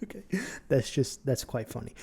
Okay, that's quite funny.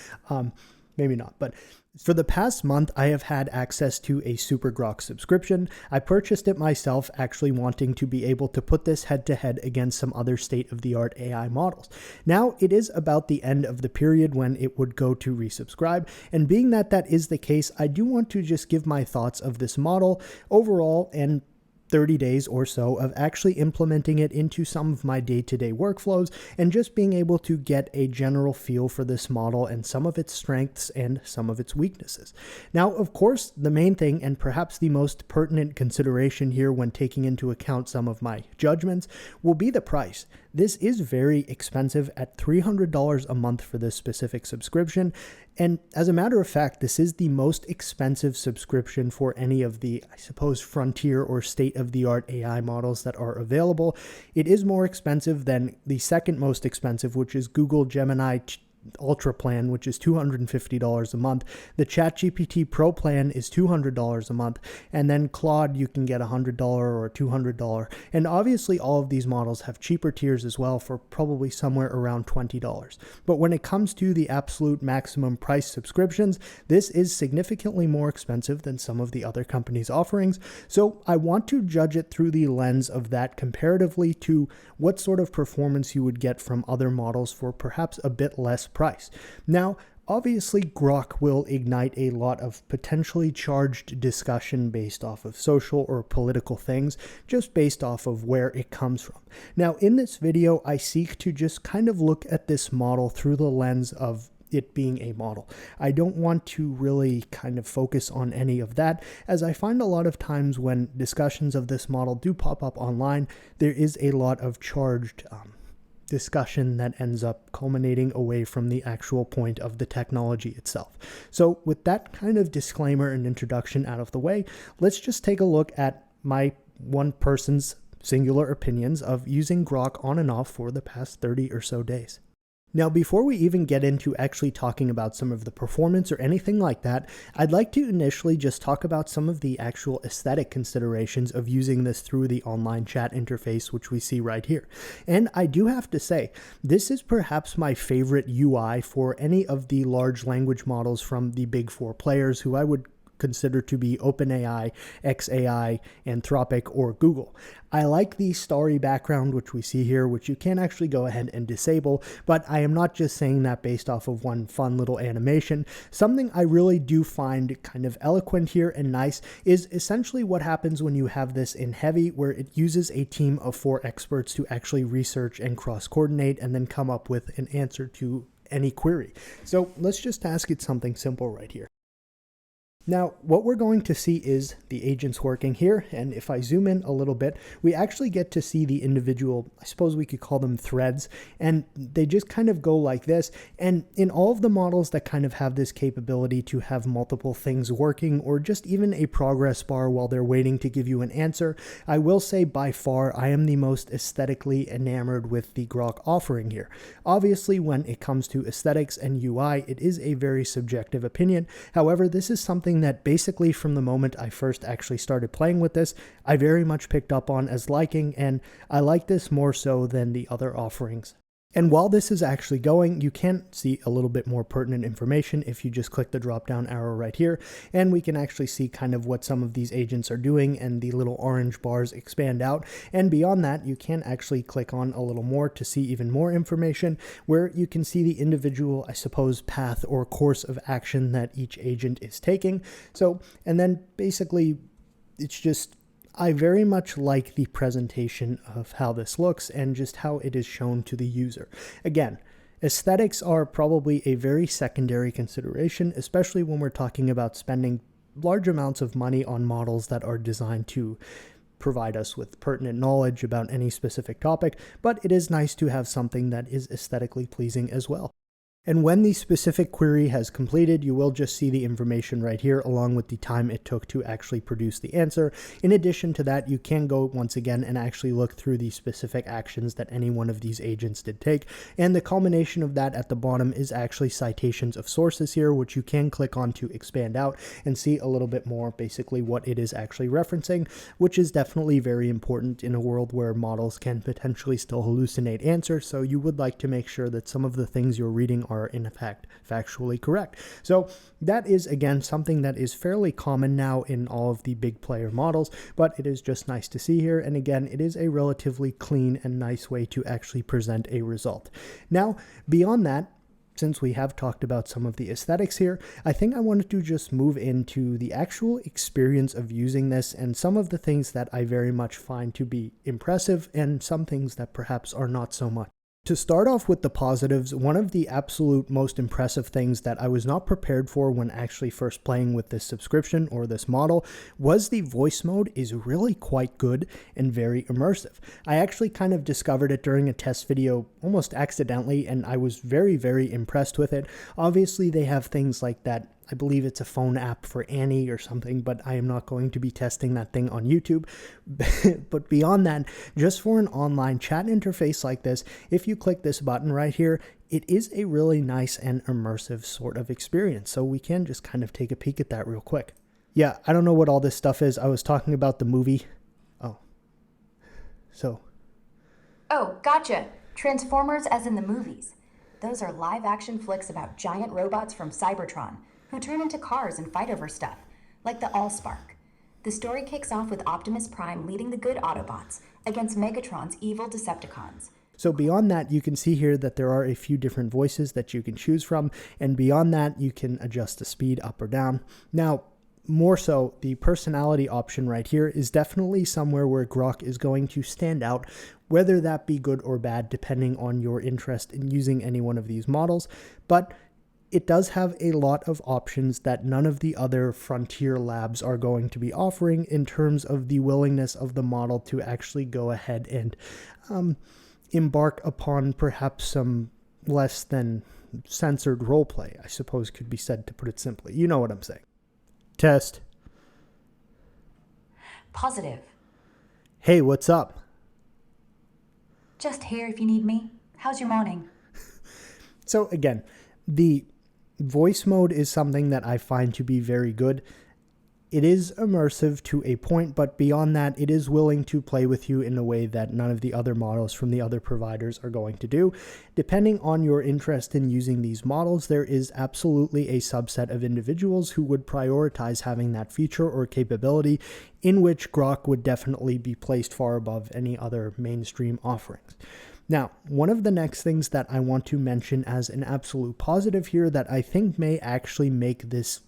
Maybe not, but for the past month, I have had access to a Super Grok subscription. I purchased it myself, actually wanting to be able to put this head to head against some other state-of-the-art AI models. Now, it is about the end of the period when it would go to resubscribe, and being that that is the case, I do want to just give my thoughts of this model overall and 30 days or so of actually implementing it into some of my day-to-day workflows and just being able to get a general feel for this model and some of its strengths and some of its weaknesses. Now, of course, the main thing and perhaps the most pertinent consideration here when taking into account some of my judgments will be the price. This is very expensive at $300 a month for this specific subscription. And as a matter of fact, this is the most expensive subscription for any of the, I suppose, frontier or state-of-the-art AI models that are available. It is more expensive than the second most expensive, which is Google Gemini Ultra plan, which is $250 a month. The ChatGPT Pro plan is $200 a month, and then Claude you can get $100 or $200. And obviously all of these models have cheaper tiers as well for probably somewhere around $20. But when it comes to the absolute maximum price subscriptions, this is significantly more expensive than some of the other companies' offerings. So I want to judge it through the lens of that comparatively to what sort of performance you would get from other models for perhaps a bit less price. Now, obviously, Grok will ignite a lot of potentially charged discussion based off of social or political things, just based off of where it comes from. Now, in this video, I seek to just kind of look at this model through the lens of it being a model. I don't want to really kind of focus on any of that, as I find a lot of times when discussions of this model do pop up online, there is a lot of charged discussion that ends up culminating away from the actual point of the technology itself. So with that kind of disclaimer and introduction out of the way, let's just take a look at my one person's singular opinions of using Grok on and off for the past 30 or so days. Now, before we even get into actually talking about some of the performance or anything like that, I'd like to initially just talk about some of the actual aesthetic considerations of using this through the online chat interface, which we see right here. And I do have to say, this is perhaps my favorite UI for any of the large language models from the big four players who I would consider to be OpenAI, xAI, Anthropic, or Google. I like the starry background, which we see here, which you can actually go ahead and disable, but I am not just saying that based off of one fun little animation. Something I really do find kind of eloquent here and nice is essentially what happens when you have this in heavy, where it uses a team of 4 experts to actually research and cross-coordinate and then come up with an answer to any query. So let's just ask it something simple right here. Now, what we're going to see is the agents working here, and if I zoom in a little bit, we actually get to see the individual, I suppose we could call them threads, and they just kind of go like this. And in all of the models that kind of have this capability to have multiple things working, or just even a progress bar while they're waiting to give you an answer, I will say by far I am the most aesthetically enamored with the Grok offering here. Obviously, when it comes to aesthetics and UI, it is a very subjective opinion. However, this is something that basically from the moment I first actually started playing with this, I very much picked up on as liking, and I like this more so than the other offerings. And while this is actually going, you can see a little bit more pertinent information if you just click the drop down arrow right here, and we can actually see kind of what some of these agents are doing, and the little orange bars expand out. And beyond that, you can actually click on a little more to see even more information, where you can see the individual, I suppose, path or course of action that each agent is taking. So, and then basically it's just, I very much like the presentation of how this looks and just how it is shown to the user. Again, aesthetics are probably a very secondary consideration, especially when we're talking about spending large amounts of money on models that are designed to provide us with pertinent knowledge about any specific topic, but it is nice to have something that is aesthetically pleasing as well. And when the specific query has completed, you will just see the information right here along with the time it took to actually produce the answer. In addition to that, you can go once again and actually look through the specific actions that any one of these agents did take. And the culmination of that at the bottom is actually citations of sources here, which you can click on to expand out and see a little bit more basically what it is actually referencing, which is definitely very important in a world where models can potentially still hallucinate answers. So you would like to make sure that some of the things you're reading are in fact factually correct. So that is again something that is fairly common now in all of the big player models, but it is just nice to see here. And again, it is a relatively clean and nice way to actually present a result. Now, beyond that, since we have talked about some of the aesthetics here, I think I wanted to just move into the actual experience of using this and some of the things that I very much find to be impressive and some things that perhaps are not so much. To start off with the positives, one of the absolute most impressive things that I was not prepared for when actually first playing with this subscription or this model was the voice mode is really quite good and very immersive. I actually kind of discovered it during a test video almost accidentally, and I was very, very impressed with it. Obviously, they have things like that. I believe it's a phone app for Annie or something, but I am not going to be testing that thing on YouTube. But beyond that, just for an online chat interface like this, if you click this button right here, it is a really nice and immersive sort of experience. So we can just kind of take a peek at that real quick. Yeah, I don't know what all this stuff is. I was talking about the movie. Oh, gotcha. Transformers as in the movies. Those are live-action flicks about giant robots from Cybertron who turn into cars and fight over stuff, like the Allspark. The story kicks off with Optimus Prime leading the good Autobots against Megatron's evil Decepticons. So beyond that, you can see here that there are a few different voices that you can choose from, and beyond that, you can adjust the speed up or down. Now, more so, the personality option right here is definitely somewhere where Grok is going to stand out, whether that be good or bad, depending on your interest in using any one of these models. But it does have a lot of options that none of the other frontier labs are going to be offering in terms of the willingness of the model to actually go ahead and embark upon perhaps some less than censored roleplay, I suppose could be said, to put it simply. You know what I'm saying. Test. Positive. Hey, what's up? Just here if you need me. How's your morning? So again, the voice mode is something that I find to be very good. It is immersive to a point, but beyond that, it is willing to play with you in a way that none of the other models from the other providers are going to do. Depending on your interest in using these models, there is absolutely a subset of individuals who would prioritize having that feature or capability, in which Grok would definitely be placed far above any other mainstream offerings. Now, one of the next things that I want to mention as an absolute positive here that I think may actually make this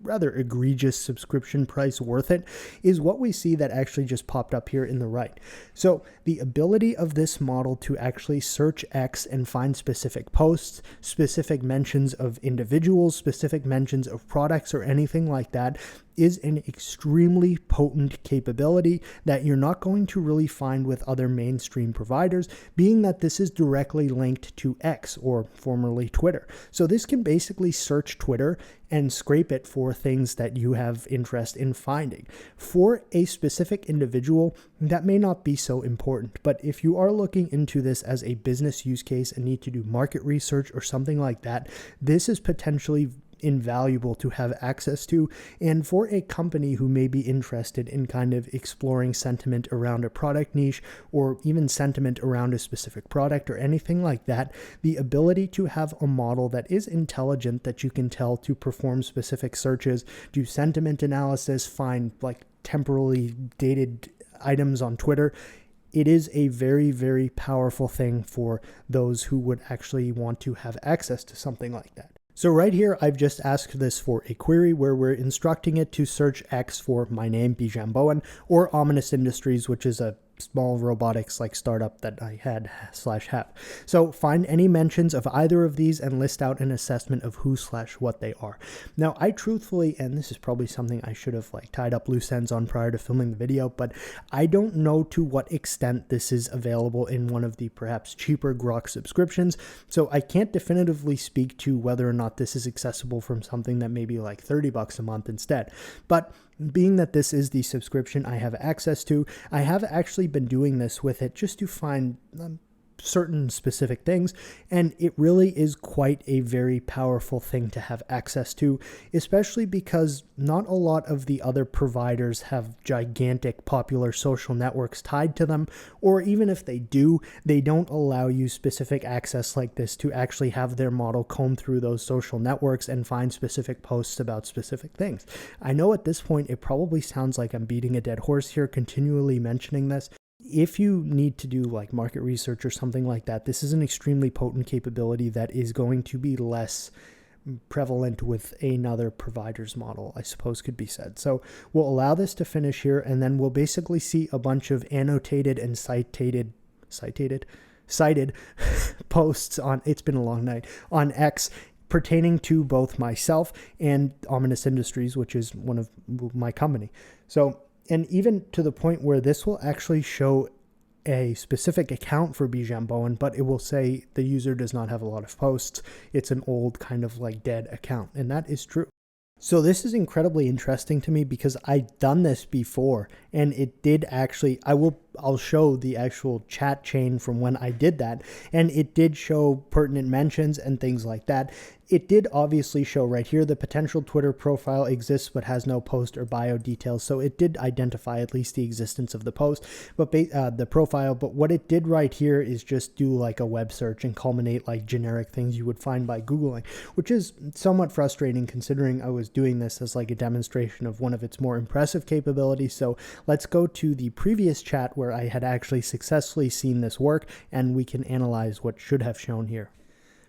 rather egregious subscription price worth it is what we see that actually just popped up here in the right. So the ability of this model to actually search X and find specific posts, specific mentions of individuals, specific mentions of products or anything like that is an extremely potent capability that you're not going to really find with other mainstream providers, being that this is directly linked to X, or formerly Twitter. So this can basically search Twitter and scrape it for things that you have interest in finding. For a specific individual, that may not be so important, but if you are looking into this as a business use case and need to do market research or something like that, this is potentially invaluable to have access to. And for a company who may be interested in kind of exploring sentiment around a product niche or even sentiment around a specific product or anything like that, the ability to have a model that is intelligent, that you can tell to perform specific searches, do sentiment analysis, find like temporally dated items on Twitter, it is a very, very powerful thing for those who would actually want to have access to something like that. So right here, I've just asked this for a query where we're instructing it to search X for my name, Bijan Bowen, or Ominous Industries, which is a small robotics like startup that I had/have. So find any mentions of either of these and list out an assessment of who/what they are. Now, I truthfully, and this is probably something I should have like tied up loose ends on prior to filming the video, but I don't know to what extent this is available in one of the perhaps cheaper Grok subscriptions. So I can't definitively speak to whether or not this is accessible from something that may be like $30 a month instead. But being that this is the subscription I have access to, I have actually been doing this with it just to find certain specific things, and it really is quite a very powerful thing to have access to, especially because not a lot of the other providers have gigantic popular social networks tied to them, or even if they do, they don't allow you specific access like this to actually have their model comb through those social networks and find specific posts about specific things. I know at this point it probably sounds like I'm beating a dead horse here, continually mentioning this. If you need to do like market research or something like that, this is an extremely potent capability that is going to be less prevalent with another provider's model, I suppose could be said. So we'll allow this to finish here, and then we'll basically see a bunch of annotated and cited posts on, it's been a long night, on X pertaining to both myself and Ominous Industries, which is one of my company. So, and even to the point where this will actually show a specific account for Bijan Bowen, but it will say the user does not have a lot of posts. It's an old kind of like dead account, and that is true. So this is incredibly interesting to me because I've done this before, and it did actually, I'll show the actual chat chain from when I did that, and it did show pertinent mentions and things like that. It did obviously show right here the potential Twitter profile exists but has no post or bio details, so it did identify at least the existence of the post, but the profile. But what it did right here is just do like a web search and culminate like generic things you would find by Googling, which is somewhat frustrating considering I was doing this as like a demonstration of one of its more impressive capabilities. So let's go to the previous chat where I had actually successfully seen this work, and we can analyze what should have shown here.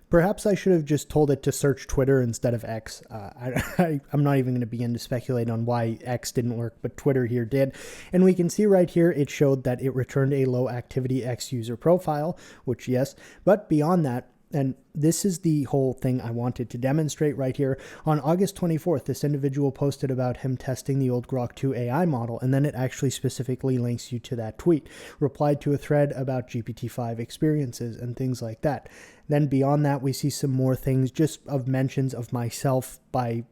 Perhaps I should have just told it to search Twitter instead of X. I'm not even going to begin to speculate on why X didn't work, but Twitter here did. And we can see right here, it showed that it returned a low activity X user profile, which yes, but beyond that, and this is the whole thing I wanted to demonstrate right here. On August 24th, this individual posted about him testing the old Grok 2 AI model, and then it actually specifically links you to that tweet. Replied to a thread about GPT-5 experiences and things like that. Then beyond that, we see some more things just of mentions of myself by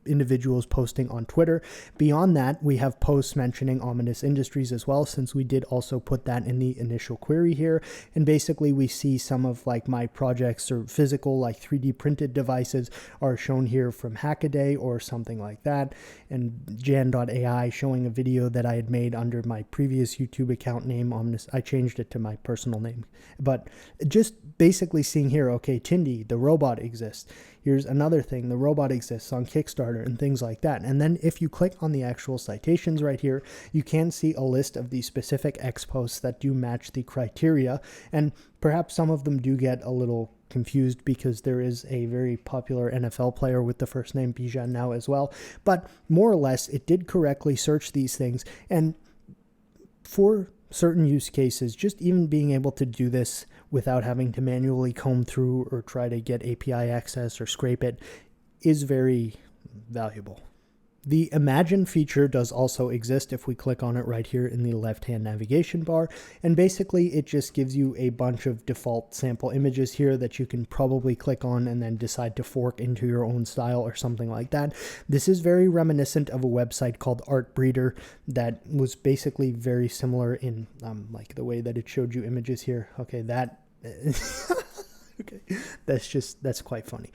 individuals posting on Twitter. Beyond that, we have posts mentioning Ominous Industries as well, since we did also put that in the initial query here. And basically we see some of like my projects or physical like 3D printed devices are shown here from Hackaday or something like that. And Jan.ai showing a video that I had made under my previous YouTube account name, Ominous. I changed it to my personal name, but just basically seeing here, okay, Tindy, the robot exists. Here's another thing, the robot exists on Kickstarter and things like that. And then if you click on the actual citations right here, you can see a list of the specific X posts that do match the criteria. And perhaps some of them do get a little confused because there is a very popular NFL player with the first name Bijan now as well. But more or less, it did correctly search these things. And for certain use cases, just even being able to do this without having to manually comb through or try to get API access or scrape it is very valuable. The Imagine feature does also exist if we click on it right here in the left-hand navigation bar, and basically it just gives you a bunch of default sample images here that you can probably click on and then decide to fork into your own style or something like that. This is very reminiscent of a website called Art Breeder that was basically very similar in like the way that it showed you images here. Okay, that okay, that's quite funny.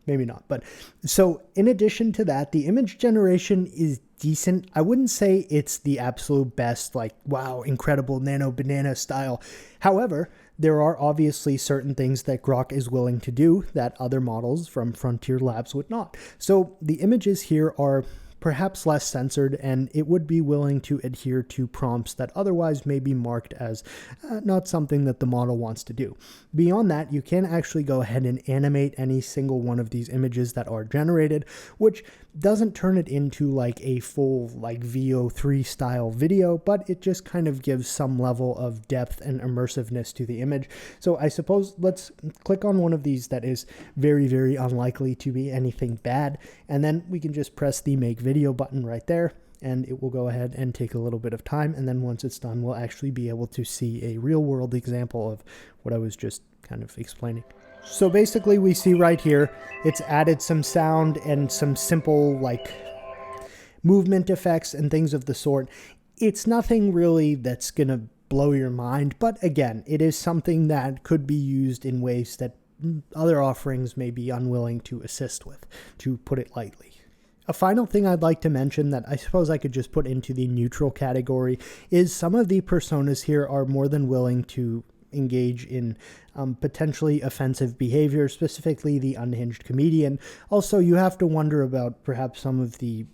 Maybe not, but so in addition to that, the image generation is decent. I wouldn't say it's the absolute best, like, wow, incredible nano banana style. However, there are obviously certain things that Grok is willing to do that other models from Frontier Labs would not. So the images here are perhaps less censored, and it would be willing to adhere to prompts that otherwise may be marked as not something that the model wants to do. Beyond that, you can actually go ahead and animate any single one of these images that are generated, which doesn't turn it into like a full like VO3 style video, but it just kind of gives some level of depth and immersiveness to the image. So I suppose let's click on one of these that is very, very unlikely to be anything bad, and then we can just press the make video button right there, and it will go ahead and take a little bit of time, and then once it's done, we'll actually be able to see a real world example of what I was just kind of explaining. So basically we see right here, it's added some sound and some simple like movement effects and things of the sort. It's nothing really that's going to blow your mind, but again, it is something that could be used in ways that other offerings may be unwilling to assist with, to put it lightly. A final thing I'd like to mention that I suppose I could just put into the neutral category is some of the personas here are more than willing to engage in potentially offensive behavior, specifically the unhinged comedian. Also, you have to wonder about perhaps some of the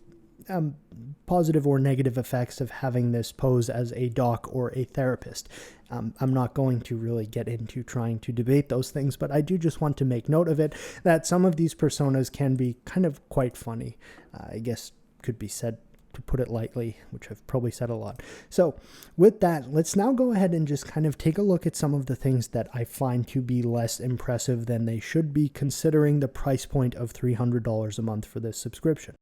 positive or negative effects of having this pose as a doc or a therapist. I'm not going to really get into trying to debate those things, but I do just want to make note of it, that some of these personas can be kind of quite funny. I guess could be said, to put it lightly, which I've probably said a lot. So with that, let's now go ahead and just kind of take a look at some of the things that I find to be less impressive than they should be, considering the price point of $300 a month for this subscription.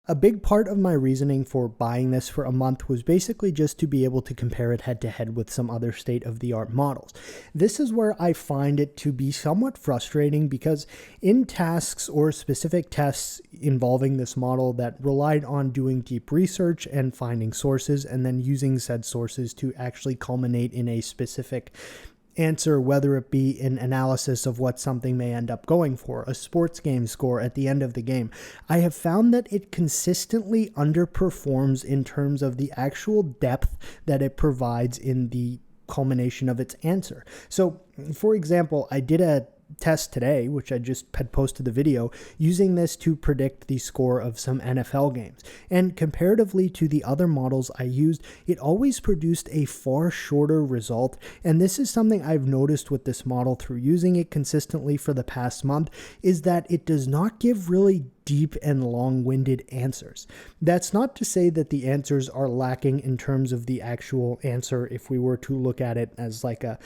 A big part of my reasoning for buying this for a month was basically just to be able to compare it head to head with some other state-of-the-art models. This is where I find it to be somewhat frustrating, because in tasks or specific tests involving this model that relied on doing deep research and finding sources and then using said sources to actually culminate in a specific answer, whether it be an analysis of what something may end up going for, a sports game score at the end of the game, I have found that it consistently underperforms in terms of the actual depth that it provides in the culmination of its answer. So, for example, I did a test today, which I just had posted the video, using this to predict the score of some NFL games. And comparatively to the other models I used, it always produced a far shorter result. And this is something I've noticed with this model through using it consistently for the past month, is that it does not give really deep and long-winded answers. That's not to say that the answers are lacking in terms of the actual answer if we were to look at it as like a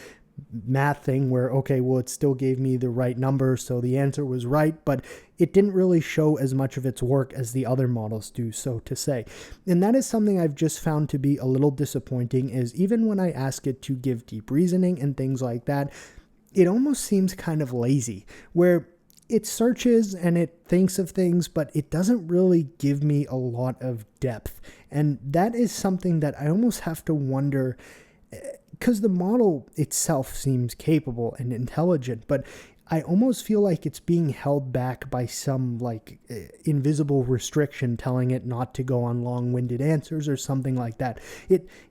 math thing where, okay, well, it still gave me the right number, so the answer was right, but it didn't really show as much of its work as the other models do, so to say. And that is something I've just found to be a little disappointing, is even when I ask it to give deep reasoning and things like that, it almost seems kind of lazy, where it searches and it thinks of things, but it doesn't really give me a lot of depth. And that is something that I almost have to wonder, because the model itself seems capable and intelligent, but I almost feel like it's being held back by some like invisible restriction telling it not to go on long-winded answers or something like that.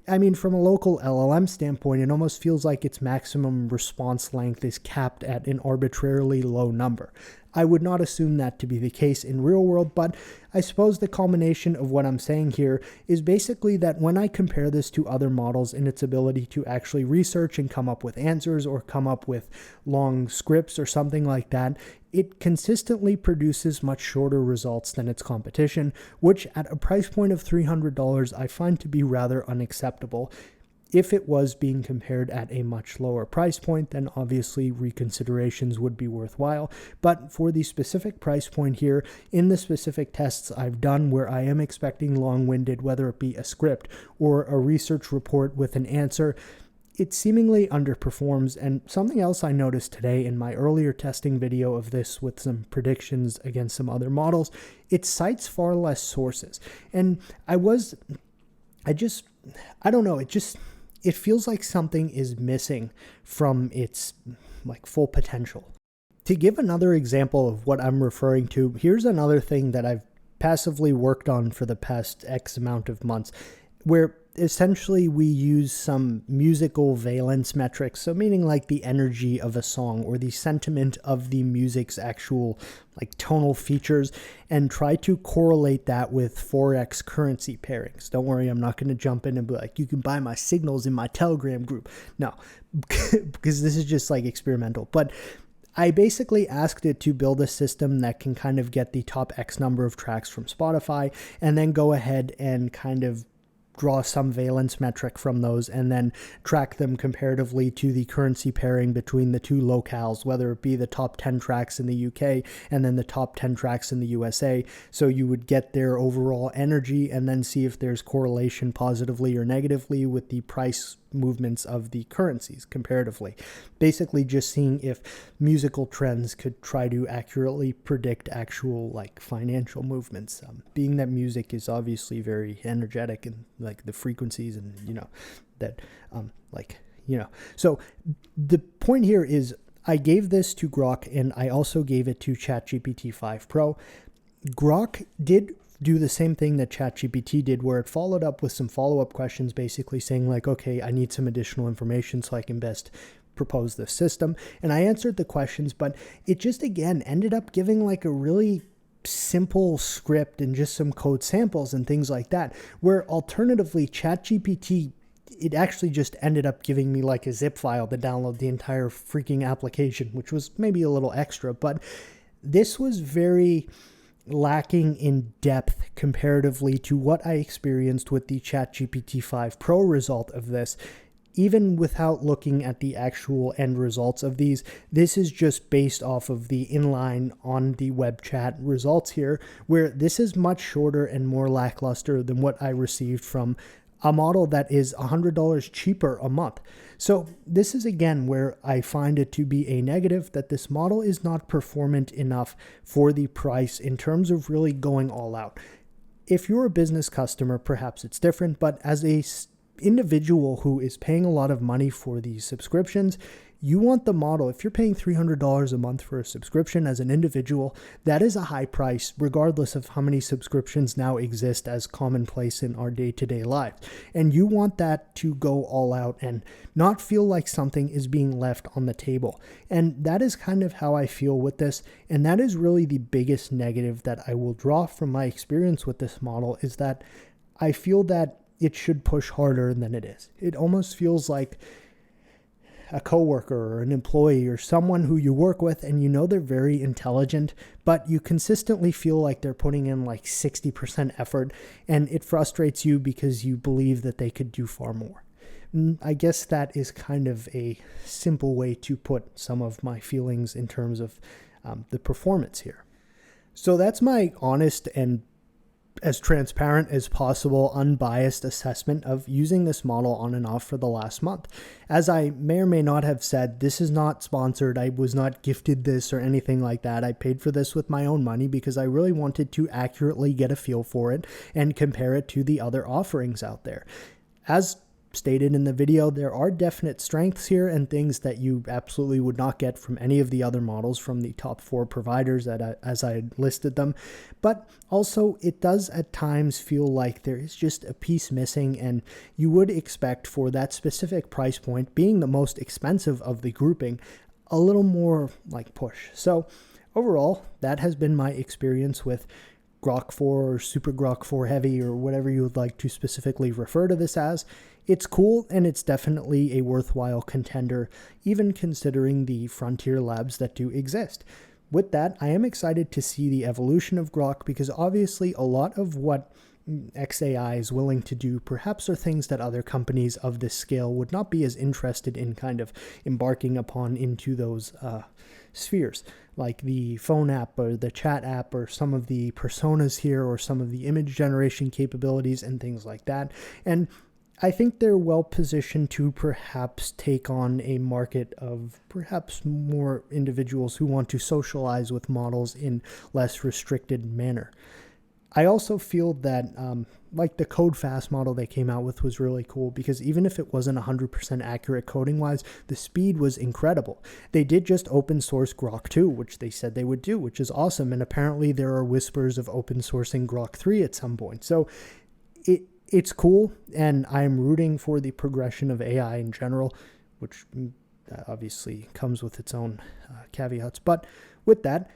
From a local LLM standpoint, it almost feels like its maximum response length is capped at an arbitrarily low number. I would not assume that to be the case in real world, but I suppose the culmination of what I'm saying here is basically that when I compare this to other models in its ability to actually research and come up with answers or come up with long scripts or something like that, it consistently produces much shorter results than its competition, which at a price point of $300 I find to be rather unacceptable. If it was being compared at a much lower price point, then obviously reconsiderations would be worthwhile. But for the specific price point here, in the specific tests I've done where I am expecting long-winded, whether it be a script or a research report with an answer, it seemingly underperforms. And something else I noticed today in my earlier testing video of this with some predictions against some other models, it cites far less sources. And it feels like something is missing from its like full potential. To give another example of what I'm referring to, here's another thing that I've passively worked on for the past X amount of months, where essentially we use some musical valence metrics, so meaning like the energy of a song or the sentiment of the music's actual like tonal features, and try to correlate that with Forex currency pairings. Don't worry, I'm not going to jump in and be like, you can buy my signals in my Telegram group. No, because this is just like experimental. But I basically asked it to build a system that can kind of get the top X number of tracks from Spotify and then go ahead and kind of draw some valence metric from those and then track them comparatively to the currency pairing between the two locales, whether it be the top 10 tracks in the UK and then the top 10 tracks in the USA. So you would get their overall energy and then see if there's correlation positively or negatively with the price movements of the currencies comparatively. Basically just seeing if musical trends could try to accurately predict actual like financial movements, being that music is obviously very energetic and like the frequencies and that so the point here is I gave this to Grok and I also gave it to ChatGPT 5 Pro. Grok did do the same thing that ChatGPT did, where it followed up with some follow-up questions, basically saying like, okay, I need some additional information so I can best propose this system. And I answered the questions, but it just, again, ended up giving like a really simple script and just some code samples and things like that, where alternatively ChatGPT, it actually just ended up giving me like a zip file to download the entire freaking application, which was maybe a little extra, but this was very lacking in depth comparatively to what I experienced with the ChatGPT 5 Pro result of this. Even without looking at the actual end results of these, this is just based off of the inline on the web chat results here, where this is much shorter and more lackluster than what I received from a model that is $100 cheaper a month. So this is again where I find it to be a negative, that this model is not performant enough for the price in terms of really going all out. If you're a business customer, perhaps it's different, but as a individual who is paying a lot of money for these subscriptions, you want the model. If you're paying $300 a month for a subscription as an individual, that is a high price, regardless of how many subscriptions now exist as commonplace in our day-to-day lives. And you want that to go all out and not feel like something is being left on the table. And that is kind of how I feel with this. And that is really the biggest negative that I will draw from my experience with this model, is that I feel that it should push harder than it is. It almost feels like a coworker or an employee or someone who you work with and you know they're very intelligent, but you consistently feel like they're putting in like 60% effort, and it frustrates you because you believe that they could do far more. I guess that is kind of a simple way to put some of my feelings in terms of the performance here. So that's my honest and as transparent as possible, unbiased assessment of using this model on and off for the last month. As I may or may not have said, this is not sponsored. I was not gifted this or anything like that. I paid for this with my own money because I really wanted to accurately get a feel for it and compare it to the other offerings out there. As stated in the video, there are definite strengths here and things that you absolutely would not get from any of the other models from the top 4 providers as I had listed them. But also it does at times feel like there is just a piece missing, and you would expect for that specific price point, being the most expensive of the grouping, a little more like push. So overall, that has been my experience with Grok 4 or Super Grok 4 Heavy, or whatever you would like to specifically refer to this as. It's cool, and it's definitely a worthwhile contender, even considering the frontier labs that do exist. With that, I am excited to see the evolution of Grok, because obviously a lot of what XAI is willing to do perhaps are things that other companies of this scale would not be as interested in kind of embarking upon into those spheres, like the phone app or the chat app or some of the personas here or some of the image generation capabilities and things like that. And I think they're well positioned to perhaps take on a market of perhaps more individuals who want to socialize with models in less restricted manner. I also feel that like the code fast model they came out with was really cool, because even if it wasn't 100% accurate coding wise, the speed was incredible. They did just open source Grok 2, which they said they would do, which is awesome. And apparently there are whispers of open sourcing Grok 3 at some point. So it's cool, and I'm rooting for the progression of AI in general, which obviously comes with its own caveats. But with that,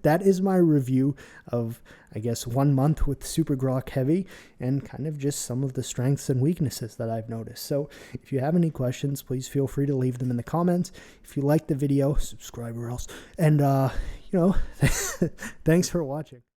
that is my review of, I guess, 1 month with Super Grok Heavy, and kind of just some of the strengths and weaknesses that I've noticed. So if you have any questions, please feel free to leave them in the comments. If you like the video, subscribe or else. And, thanks for watching.